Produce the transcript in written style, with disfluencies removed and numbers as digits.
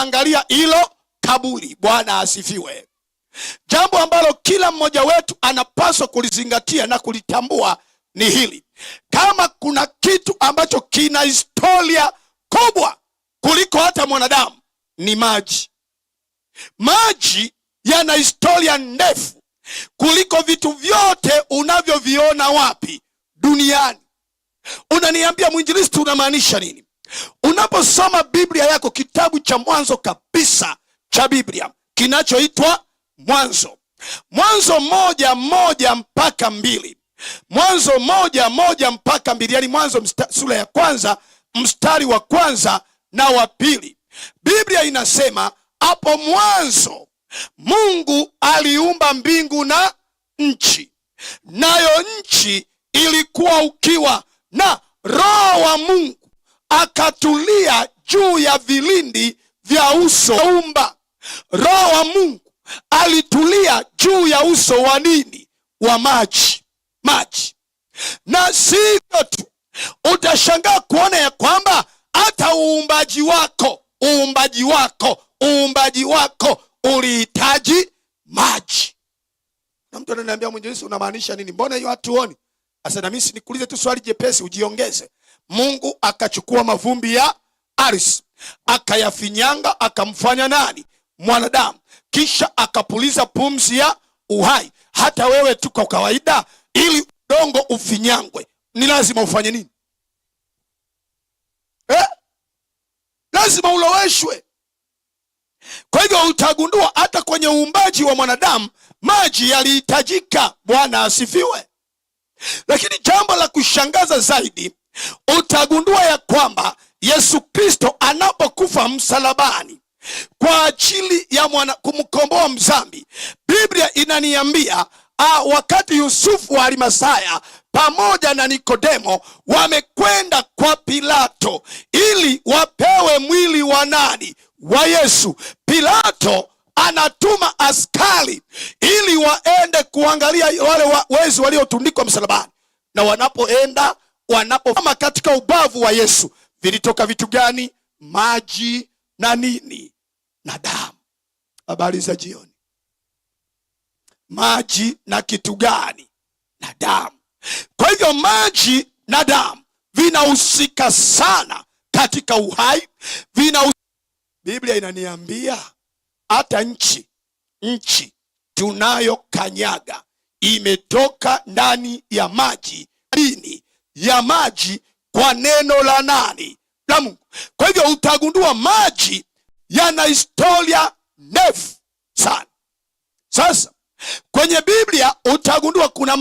kuangalia hilo kaburi. Bwana asifiwe. Jambo ambalo kila mmoja wetu anapaswa kulizingatia na kulitambua ni hili: kama kuna kitu ambacho kina historia kubwa kuliko hata mwanadamu, ni maji. Maji yana historia ndefu kuliko vitu vyote unavyoviona wapi? Duniani. Unaniambia mwinjilisti, unamaanisha nini? Unaposoma Biblia yako, kitabu cha mwanzo kabisa cha Biblia kinachoitwa Mwanzo, Mwanzo 1:1-2, Mwanzo 1:1-2, yani Mwanzo sura ya kwanza mstari wa kwanza na wa pili. Biblia inasema hapo mwanzo Mungu aliumba mbingu na nchi, nayo nchi ilikuwa ukiwa, na Roho wa Mungu akatulia juu ya vilindi vya uso umba. Roho wa Mungu alitulia juu ya uso wa nini? Wa maji. Na si hivyo tu, utashangaa kuona ya kwamba hata uumbaji wako ulihitaji maji. Na mtu ananiambia, mwinjilisti, unamaanisha nini? Mbona hiyo hatuoni? Sasa na mimi nikuulize tu swali jepesi ujiongeze. Mungu akachukua mavumbi ya ardhi, akayafinyanga, akamfanya nani? Mwanadamu. Kisha akapuliza pumzi ya uhai. Hata wewe tu kwa kawaida, ili udongo ufinyangwe, ni lazima ufanye nini? Lazima uloweshwe. Kwa hivyo utagundua hata kwenye uumbaji wa mwanadamu maji yalihitajika. Bwana asifiwe. Lakini jambo la kushangaza zaidi, utagundua ya kwamba Yesu Kristo anapokufa msalabani kwa ajili ya kumkomboa mzambi, Biblia inaniambia wakati Yusufu wa Arimathaya pamoja na Nikodemo wamekwenda kwa Pilato ili wapewe mwili wa nani? Wa Yesu. Pilato anatuma askari ili waende kuangalia wale wezi waliotundikwa msalabani, na wanapoenda kama katika ubavu wa Yesu vilitoka vitu gani? Maji na nini? Na damu. Habari za jioni. Maji na kitu gani? Na damu. Kwa hivyo maji na damu vinahusika sana katika uhai. Biblia inaniambia hata nchi tunayokanyaga imetoka ndani ya maji. Dini ya maji kwa neno la nani? La Mungu. Kwa hivyo utagundua maji yana historia ndefu sana. Sasa kwenye Biblia utagundua kuna